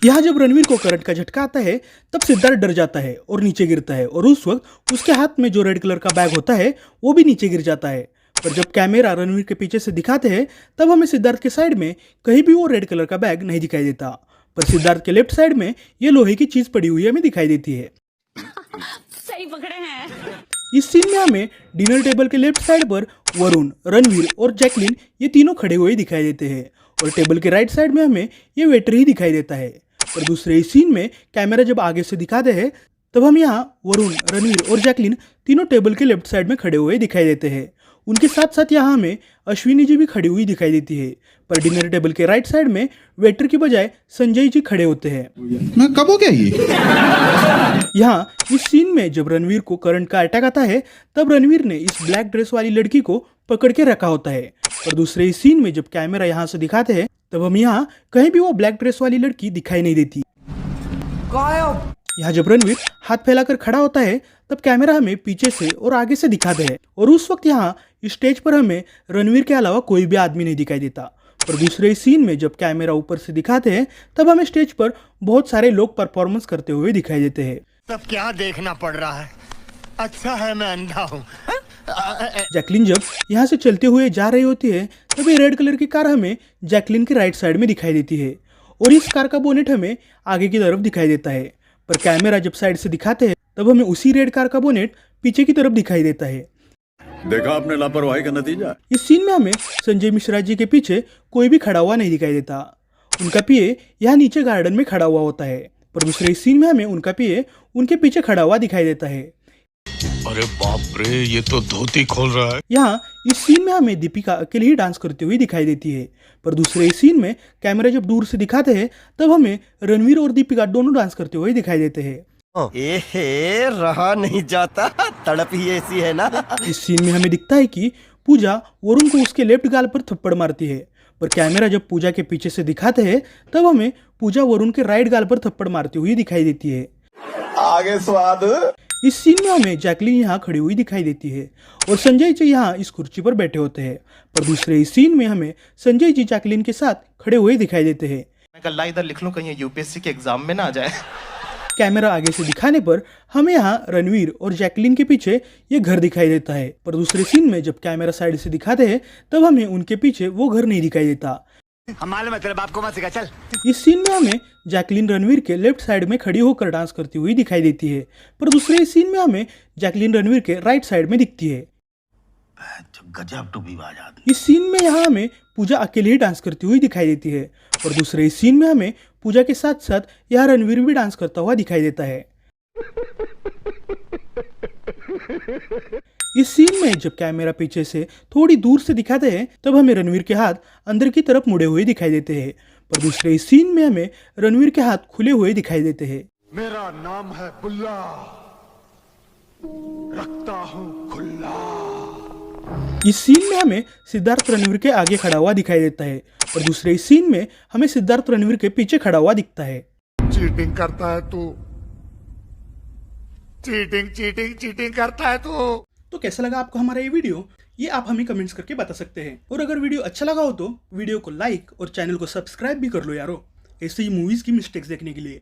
यहाँ जब रणवीर को करंट का झटका आता है तब सिद्धार्थ डर जाता है और नीचे गिरता है और उस वक्त उसके हाथ में जो रेड कलर का बैग होता है वो भी नीचे गिर जाता है। पर जब कैमरा रणवीर के पीछे से दिखाते हैं तब हमें सिद्धार्थ के साइड में कहीं भी वो रेड कलर का बैग नहीं दिखाई देता, पर सिद्धार्थ के लेफ्ट साइड में ये लोहे की चीज पड़ी हुई हमें दिखाई देती है। सही पकड़े हैं। इस सीन में हमें डिनर टेबल के लेफ्ट साइड पर वरुण, रणवीर और जैकलीन ये तीनों खड़े हुए दिखाई देते हैं और टेबल के राइट साइड में हमें ये वेटर ही दिखाई देता है। और दूसरे इस सीन में कैमरा जब आगे से दिखाते हैं तब हम यहाँ वरुण, रणवीर और जैकलीन तीनों टेबल के लेफ्ट साइड में खड़े हुए दिखाई देते हैं। उनके साथ साथ यहाँ हमें अश्विनी जी भी खड़ी हुई दिखाई देती है, पर डिनर टेबल के राइट साइड में वेटर की बजाय संजय जी खड़े होते हैं। मैं कब हो गया ये? यहाँ इस सीन में जब रणवीर को करंट का अटैक आता है तब रणवीर ने इस ब्लैक ड्रेस वाली लड़की को पकड़ के रखा होता है। और दूसरे इस सीन में जब कैमरा यहाँ से दिखाते हैं तब हम यहाँ कहीं भी वो ब्लैक ड्रेस वाली लड़की दिखाई नहीं देती। यहाँ जब रणवीर हाथ फैलाकर खड़ा होता है तब कैमरा हमें पीछे से और आगे से दिखाते हैं और उस वक्त यहाँ स्टेज पर हमें रणवीर के अलावा कोई भी आदमी नहीं दिखाई देता। और दूसरे सीन में जब कैमरा ऊपर से दिखाते हैं तब हमें स्टेज पर बहुत सारे लोग परफॉर्मेंस करते हुए दिखाई देते हैं। सब क्या देखना पड़ रहा है? अच्छा है मैं अंधा हूँ। जैकलीन जब यहाँ से चलते हुए जा रही होती है तब ये रेड कलर की कार हमें जैकलीन के राइट साइड में दिखाई देती है और इस कार का बोनेट हमें आगे की तरफ दिखाई देता है। पर कैमरा जब साइड से दिखाते हैं तब हमें उसी रेड कार का बोनेट पीछे की तरफ दिखाई देता है। देखा आपने लापरवाही का नतीजा। इस सीन में हमें संजय मिश्रा जी के पीछे कोई भी खड़ा हुआ नहीं दिखाई देता। उनका पीए यहाँ नीचे गार्डन में खड़ा हुआ होता है, पर दूसरे सीन में हमें उनका पीए उनके पीछे खड़ा हुआ दिखाई देता है। अरे बाप रे, ये तो धोती खोल रहा है। यहाँ इस सीन में हमें दीपिका अकेले ही डांस करती हुई दिखाई देती है, पर दूसरे सीन में कैमरा जब दूर से दिखाते हैं तब हमें रणवीर और दीपिका दोनों डांस करते हुए दिखाई देते हैं। एहे, रहा नहीं जाता, तड़प ही ऐसी है ना। इस सीन में हमें दिखता है कि पूजा वरुण को उसके लेफ्ट गाल पर थप्पड़ मारती है, पर कैमरा जब पूजा के पीछे से दिखाते हैं तब हमें पूजा वरुण के राइट गाल पर थप्पड़ मारती हुई दिखाई देती है। आगे स्वाद। इस सीन में हमें जैकलीन यहाँ खड़ी हुई दिखाई देती है और संजय जी यहाँ इस कुर्सी पर बैठे होते हैं, पर दूसरे इस सीन में हमें संजय जी जैकलीन के साथ खड़े हुए दिखाई देते हैं। मैं कल्ला इधर लिख लूं कहीं यूपीएससी के एग्जाम में ना आ जाए। कैमरा आगे से दिखाने पर हमें यहाँ रणवीर और जैकलीन के पीछे ये घर दिखाई देता है, पर दूसरे सीन में जब कैमरा साइड से दिखाते हैं तब हमें उनके पीछे वो घर नहीं दिखाई देता। मालूम है तेरे बाप को मत सिखा, चल। इस सीन में हमें जैकलीन रणवीर के लेफ्ट साइड में खड़ी होकर डांस करती हुई दिखाई देती है, पर दूसरे सीन में हमें जैकलीन रणवीर के राइट साइड में दिखती है। गजब टूबीबाज आदमी। इस सीन में यहाँ हमें पूजा अकेले ही डांस करती हुई दिखाई देती है, और दूसरे सीन में हमें पूजा के साथ साथ यहाँ रणवीर भी डांस करता हुआ दिखाई देता है। इस सीन में जब कैमरा पीछे से थोड़ी दूर से दिखाते हैं तब हमें रणवीर के हाथ अंदर की तरफ मुड़े हुए दिखाई देते हैं, पर दूसरे इस सीन में हमें रणवीर के हाथ खुले हुए दिखाई देते हैं। मेरा नाम है बुल्ला, रखता हूँ खुल्ला। इस सीन में हमें सिद्धार्थ रणवीर के आगे खड़ा हुआ दिखाई देता है, और दूसरे इस सीन में हमें सिद्धार्थ रणवीर के पीछे खड़ा हुआ दिखता है। चीटिंग करता है तू, चीटिंग चीटिंग चीटिंग करता है तू। तो कैसा लगा आपको हमारा ये वीडियो, ये आप हमें कमेंट्स करके बता सकते हैं। और अगर वीडियो अच्छा लगा हो तो वीडियो को लाइक और चैनल को सब्सक्राइब भी कर लो यारो, ऐसे ही मूवीज की मिस्टेक्स देखने के लिए।